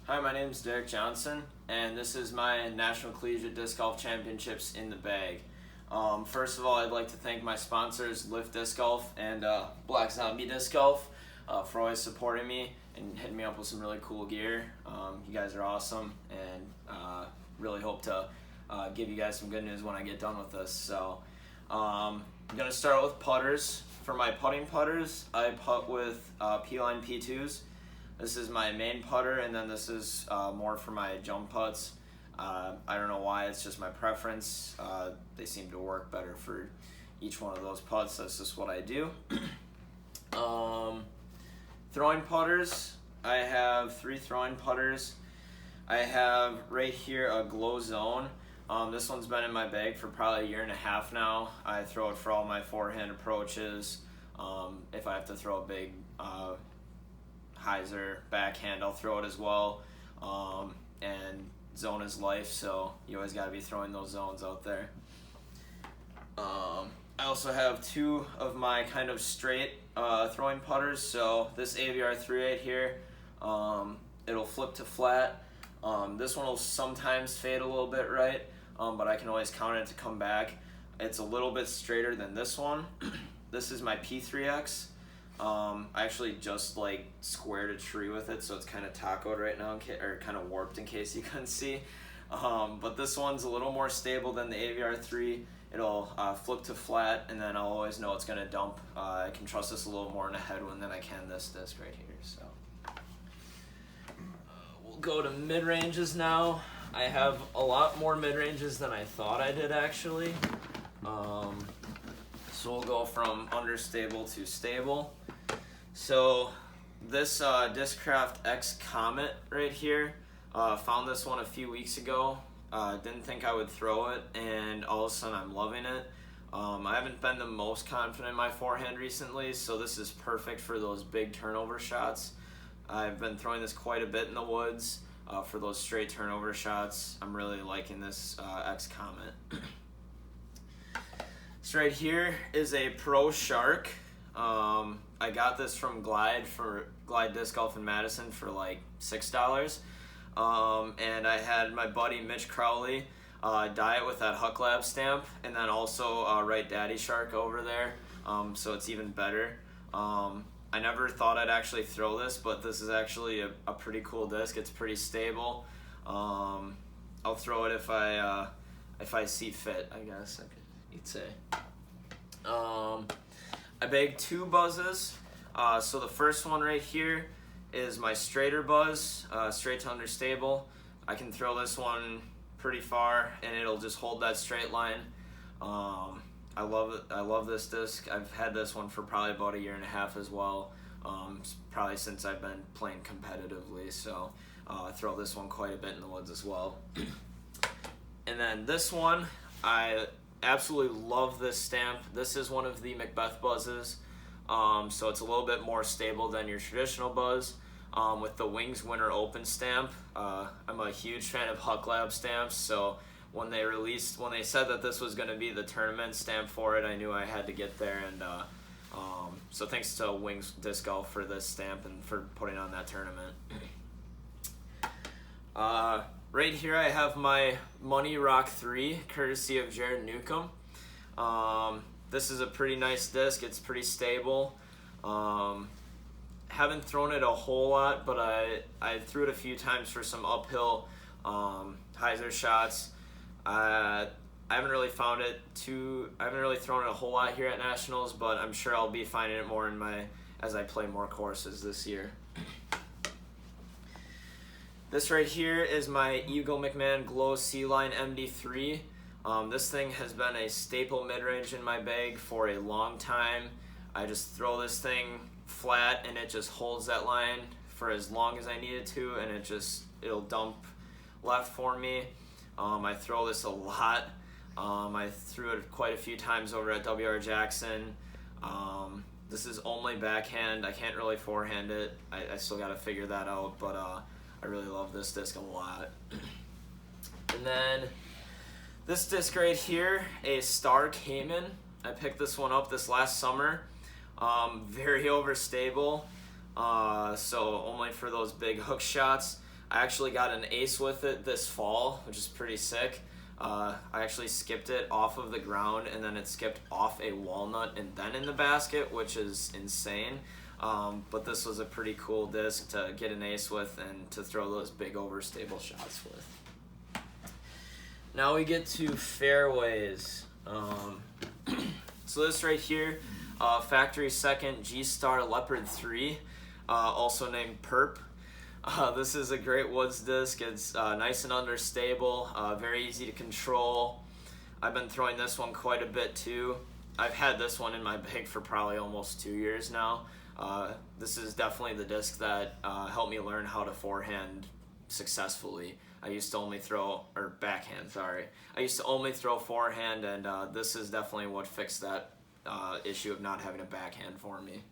Hi, my name is Derek Johnson, and this is my National Collegiate Disc Golf Championships in the bag. First of all, I'd like to thank my sponsors, Lift Disc Golf and Black Zombie Disc Golf, for always supporting me and hitting me up with some really cool gear. You guys are awesome, and really hope to give you guys some good news when I get done with this. So, I'm going to start with putters. For my putting putters, I putt with P-Line P2s. This is my main putter, and then this is more for my jump putts. I don't know why, it's just my preference. They seem to work better for each one of those putts. That's just what I do. Throwing putters, I have 3 throwing putters. I have right here a Glow Zone. This one's been in my bag for probably a year and a half now. I throw it for all my forehand approaches. If I have to throw a big hyzer backhand, I'll throw it as well. And zone is life, so you always got to be throwing those zones out there. I also have 2 of my kind of straight throwing putters. So this AVR 3.8 here, it'll flip to flat. This one will sometimes fade a little bit right, but I can always count it to come back. It's a little bit straighter than this one. This is my P3X. I actually just like squared a tree with it, so it's kind of tacoed right now, or kind of warped in case you couldn't see. But this one's a little more stable than the AVR 3. It'll flip to flat, and then I'll always know it's going to dump. I can trust this a little more in the headwind than I can this disc right here. So we'll go to mid-ranges now. I have a lot more mid-ranges than I thought I did, actually. So we'll go from understable to stable. So this Discraft X Comet right here, found this one a few weeks ago. Didn't think I would throw it, and all of a sudden I'm loving it. I haven't been the most confident in my forehand recently, so this is perfect for those big turnover shots. I've been throwing this quite a bit in the woods for those straight turnover shots. I'm really liking this X Comet. This right here is a Pro Shark. I got this from Glide Disc Golf in Madison for like $6. And I had my buddy Mitch Crowley dye it with that Huck Lab stamp, and then also write Daddy Shark over there, so it's even better. I never thought I'd actually throw this, but this is actually a pretty cool disc. It's pretty stable. I'll throw it if I see fit, I guess you'd say. I bagged 2 buzzes. So the first one right here is my straighter buzz, straight to understable. I can throw this one pretty far, and it'll just hold that straight line. I love it. I love this disc. I've had this one for probably about a year and a half as well. Probably since I've been playing competitively. So I throw this one quite a bit in the woods as well. And then this one, I absolutely love this stamp. This is one of the Macbeth buzzes, so it's a little bit more stable than your traditional buzz, with the Wings Winter Open stamp. I'm a huge fan of Huck Lab stamps, so when they said that this was going to be the tournament stamp for it, I knew I had to get there, and so thanks to Wings Disc Golf for this stamp and for putting on that tournament. Right here I have my Money Rock 3, courtesy of Jared Newcomb. This is a pretty nice disc. It's pretty stable. Haven't thrown it a whole lot, but I threw it a few times for some uphill hyzer shots. I haven't really thrown it a whole lot here at Nationals, but I'm sure I'll be finding it more as I play more courses this year. This right here is my Eagle McMahon Glow C-Line MD3. This thing has been a staple mid-range in my bag for a long time. I just throw this thing flat, and it just holds that line for as long as I need it to, and it'll dump left for me. I throw this a lot. I threw it quite a few times over at WR Jackson. This is only backhand. I can't really forehand it. I still got to figure that out, but I really love this disc a lot. And then this disc right here, a Star Cayman. I picked this one up this last summer. Very overstable. So only for those big hook shots. I actually got an ace with it this fall, which is pretty sick. I actually skipped it off of the ground, and then it skipped off a walnut and then in the basket, which is insane. But this was a pretty cool disc to get an ace with and to throw those big overstable shots with. Now we get to fairways. So this right here, factory second G-Star Leopard 3, also named Perp. This is a great woods disc. It's nice and understable, very easy to control. I've been throwing this one quite a bit too. I've had this one in my bag for probably almost 2 years now. This is definitely the disc that helped me learn how to forehand successfully. I used to only throw, or backhand, sorry. I used to only throw forehand, and this is definitely what fixed that issue of not having a backhand for me.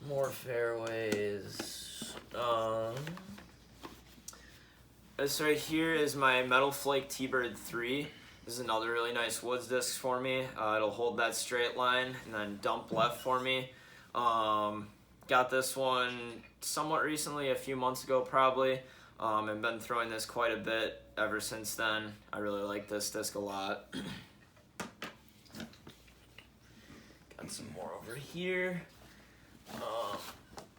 More fairways. This right here is my Metal Flake T-Bird 3. This is another really nice woods disc for me. It'll hold that straight line and then dump left for me. Got this one somewhat recently, a few months ago probably. I've been throwing this quite a bit ever since then. I really like this disc a lot. Got some more over here.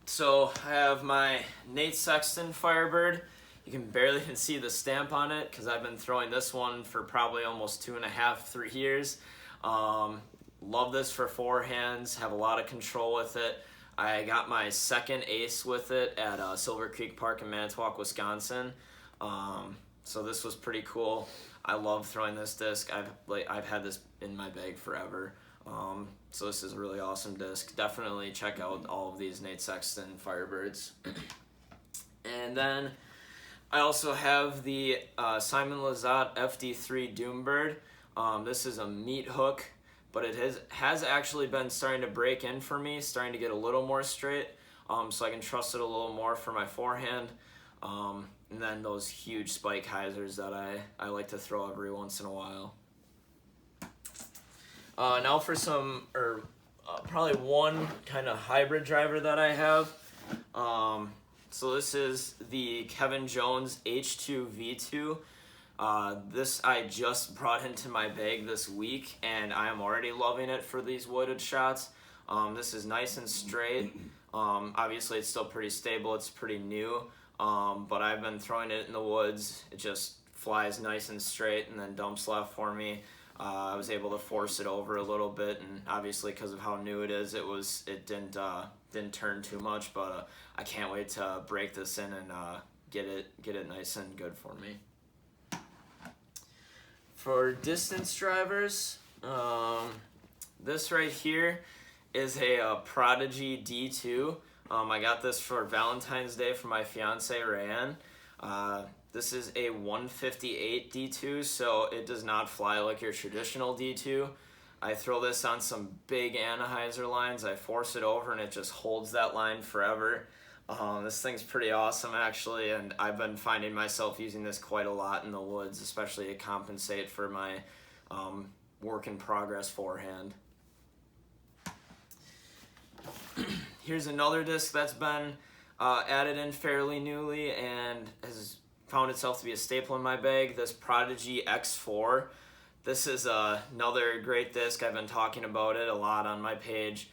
So I have my Nate Sexton Firebird. You can barely even see the stamp on it because I've been throwing this one for probably almost 2.5, 3 years. Love this for forehands, have a lot of control with it. I got my second ace with it at Silver Creek Park in Manitowoc, Wisconsin. So this was pretty cool. I love throwing this disc. I've had this in my bag forever. So this is a really awesome disc. Definitely check out all of these Nate Sexton Firebirds. And then I also have the Simon Lizotte FD3 Doombird. This is a meat hook, but it has actually been starting to break in for me, starting to get a little more straight, so I can trust it a little more for my forehand. And then those huge spike hyzers that I like to throw every once in a while. Now for probably one kind of hybrid driver that I have. So this is the Kevin Jones H2 V2. This I just brought into my bag this week, and I am already loving it for these wooded shots. This is nice and straight. Obviously it's still pretty stable, it's pretty new, but I've been throwing it in the woods. It just flies nice and straight and then dumps left for me. I was able to force it over a little bit, and obviously because of how new it is, it didn't turn too much, but I can't wait to break this in and get it nice and good for me. For distance drivers, this right here is a Prodigy D2. I got this for Valentine's Day for my fiance Rayanne. This is a 158 D2, so it does not fly like your traditional D2. I throw this on some big Anheuser lines, I force it over, and it just holds that line forever. This thing's pretty awesome actually, and I've been finding myself using this quite a lot in the woods, especially to compensate for my work in progress forehand. Here's another disc that's been added in fairly newly and has found itself to be a staple in my bag, this Prodigy X4. This is another great disc. I've been talking about it a lot on my page.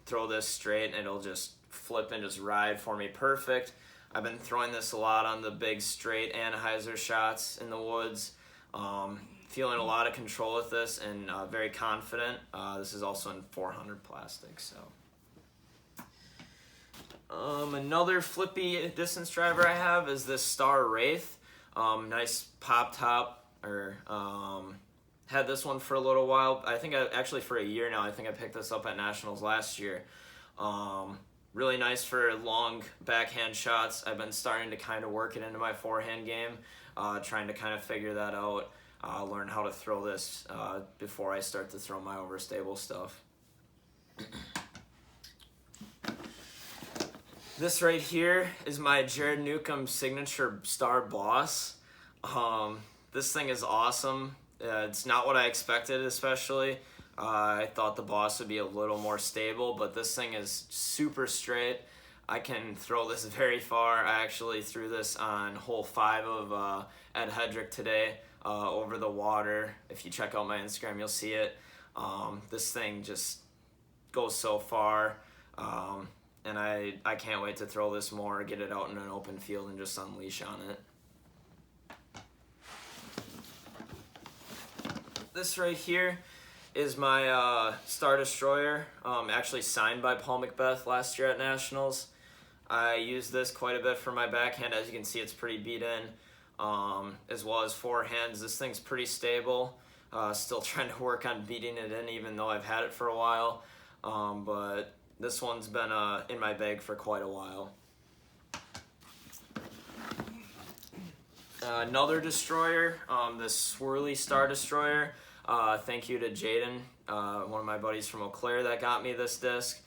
Throw this straight and it'll just flip and just ride for me perfect. I've been throwing this a lot on the big straight Anheuser shots in the woods. Feeling a lot of control with this and very confident. This is also in 400 plastic, so. Another flippy distance driver I have is this Star Wraith. Nice pop top, had this one for a little while. I think actually for a year now. I think I picked this up at Nationals last year. Really nice for long backhand shots. I've been starting to kind of work it into my forehand game, trying to kind of figure that out, learn how to throw this before I start to throw my overstable stuff. This right here is my Jared Newcomb Signature Star Boss. This thing is awesome. It's not what I expected, especially. I thought the Boss would be a little more stable, but this thing is super straight. I can throw this very far. I actually threw this on hole 5 of Ed Hedrick today over the water. If you check out my Instagram, you'll see it. This thing just goes so far, and I can't wait to throw this more, get it out in an open field, and just unleash on it. This right here is my Star Destroyer, actually signed by Paul Macbeth last year at Nationals. I used this quite a bit for my backhand. As you can see, it's pretty beat in, as well as forehands. This thing's pretty stable. Still trying to work on beating it in, even though I've had it for a while. But this one's been in my bag for quite a while. Another destroyer, this swirly Star Destroyer. Thank you to Jaden, one of my buddies from Eau Claire, that got me this disc.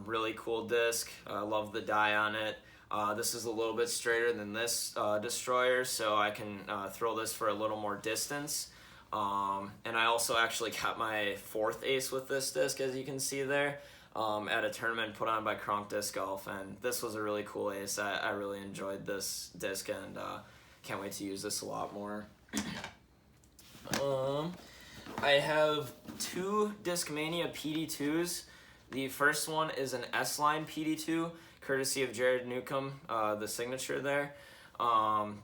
Really cool disc. I love the die on it. This is a little bit straighter than this destroyer, so I can throw this for a little more distance. And I also actually got my 4th ace with this disc, as you can see there, at a tournament put on by Kronk Disc Golf, and this was a really cool ace. I really enjoyed this disc, and can't wait to use this a lot more. I have 2 Discmania PD2s. The first one is an S-Line PD2, courtesy of Jared Newcomb, the signature there.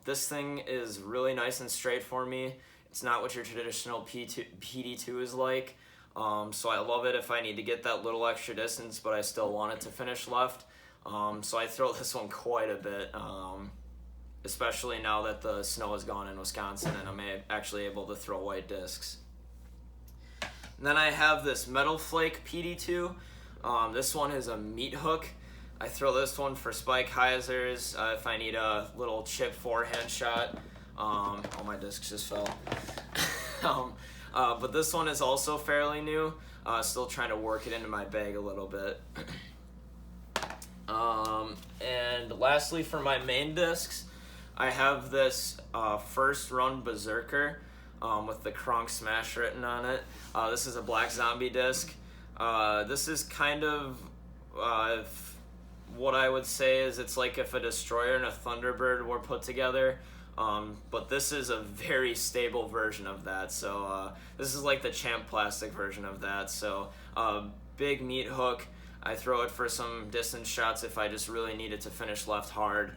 This thing is really nice and straight for me. It's not what your traditional PD2 is like, so I love it if I need to get that little extra distance, but I still want it to finish left. So I throw this one quite a bit, especially now that the snow is gone in Wisconsin and I'm actually able to throw white discs. And then I have this Metal Flake PD2. This one is a meat hook. I throw this one for spike hyzers if I need a little chip forehand shot. Oh, my discs just fell. But this one is also fairly new. Still trying to work it into my bag a little bit. And lastly, for my main discs, I have this First Run Berserker with the Kronk Smash written on it. This is a Black Zombie disc. This is kind of what I would say is it's like if a Destroyer and a Thunderbird were put together. But this is a very stable version of that. So this is like the Champ Plastic version of that. So big meat hook. I throw it for some distance shots if I just really need it to finish left hard.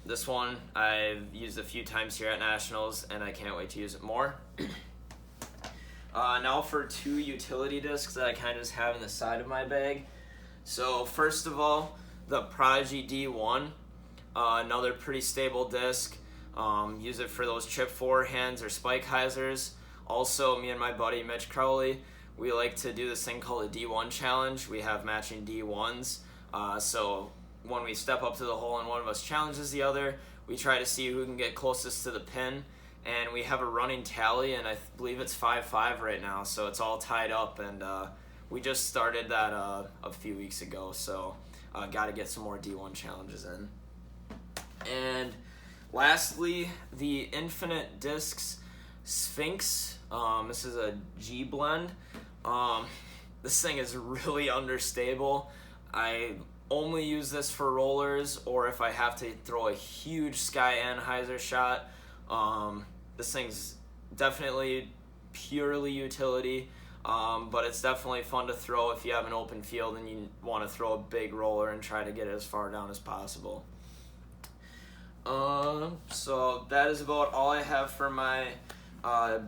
This one I've used a few times here at Nationals, and I can't wait to use it more. Now for 2 utility discs that I kind of just have in the side of my bag. So first of all, the Prodigy D1, another pretty stable disc. Use it for those chip forehands or spike hyzers. Also, me and my buddy Mitch Crowley, we like to do this thing called a D1 challenge. We have matching D1s. So when we step up to the hole and one of us challenges the other, we try to see who can get closest to the pin. And we have a running tally, and I believe it's 5-5 right now, so it's all tied up. And we just started that a few weeks ago, so got to get some more D1 challenges in. And lastly, the Infinite Discs Sphinx. This is a G blend. This thing is really understable. I only use this for rollers or if I have to throw a huge Sky Anheuser shot. This thing's definitely purely utility, but it's definitely fun to throw if you have an open field and you want to throw a big roller and try to get it as far down as possible. So that is about all I have for my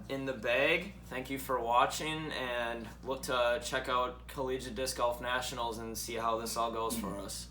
in the bag. Thank you for watching, and look to check out Collegiate Disc Golf Nationals and see how this all goes for us.